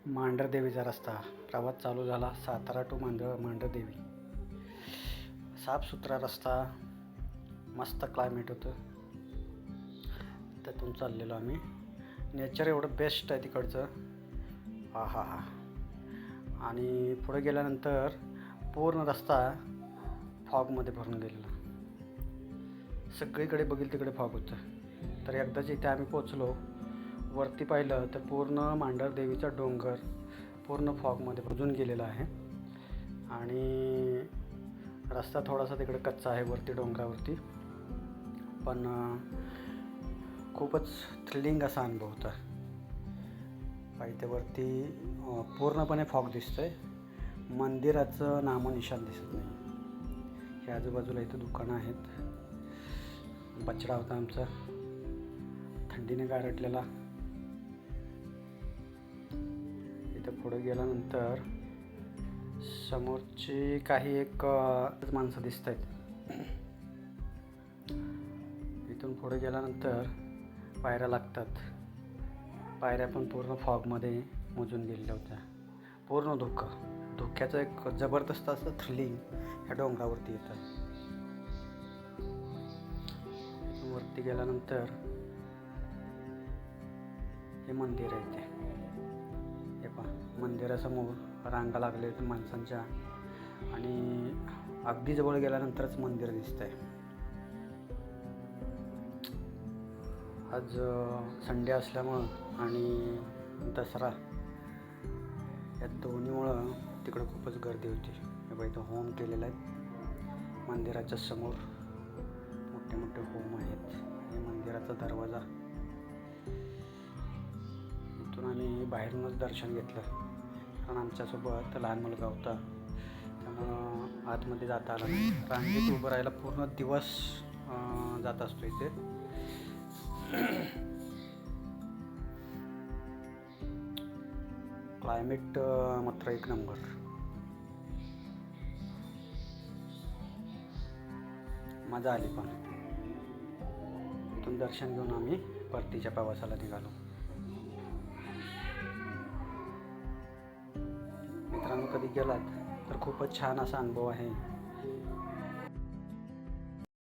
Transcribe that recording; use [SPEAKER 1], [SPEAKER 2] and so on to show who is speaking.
[SPEAKER 1] मांढरदेवीचा रस्ता प्रवास चालू झाला. सातारा टू मांढरदेवी. साफसुथरा रस्ता, मस्त क्लायमेट होतं. त्यातून चाललेलो आम्ही. नेचर एवढं बेस्ट आहे तिकडचं. हा हा हा. आणि पुढे गेल्यानंतर पूर्ण रस्ता फॉगमध्ये भरून गेलेला. सगळीकडे बघील तिकडे फॉग होतं. तर एकदाच इथे आम्ही पोचलो. वरती पाहिलं तर पूर्ण मांढरदेवीचा डोंगर पूर्ण फॉगमध्ये बुजून गेलेला आहे. आणि रस्ता थोडासा तिकडे कच्चा आहे वरती डोंगरावरती. पण खूपच थ्रिलिंग असा अनुभव होता. इथे वरती पूर्णपणे फॉग दिसतोय. मंदिराचं नामोनिशाण दिसत नाही. हे आजूबाजूला इथं दुकानं आहेत. बछडा होता आमचा, थंडीने गारटलेला. इथं पुढे गेल्यानंतर समोरची काही एक माणसं दिसत आहेत. इथून पुढे गेल्यानंतर पायऱ्या लागतात. पायऱ्या पण पूर्ण फॉगमध्ये मुजून गेलेल्या होत्या. पूर्ण धुक्याचं एक जबरदस्त असं थ्रिलिंग ह्या डोंगरावरती येतं. वरती गेल्यानंतर हे मंदिर आहे. ते हे पहा, मंदिरासमोर रांगा लागले आहेत माणसांच्या. आणि अगदी जवळ गेल्यानंतरच मंदिर दिसतंय. आज संडे असल्यामुळं आणि दसरा या दोन्हीमुळं तिकडं खूपच गर्दी होती. हे बघा, इथं होम केलेलं आहे मंदिराच्या समोर. मोठे मोठे होम आहेत. हे मंदिराचा दरवाजा. इथून आम्ही बाहेरूनच दर्शन घेतलं, कारण आमच्यासोबत लहान मुलगा होता. त्यामुळं आतमध्ये जाता आलं नाही. रांगेत उभं राहायला पूर्ण दिवस जात असतो इथे. क्लायमेट मात्र एक नंबर. मजा आली. पण इथून दर्शन घेऊन आम्ही परतीच्या प्रवासाला निघालो. मित्रांनो, कधी गेलात तर खूपच छान असा अनुभव आहे.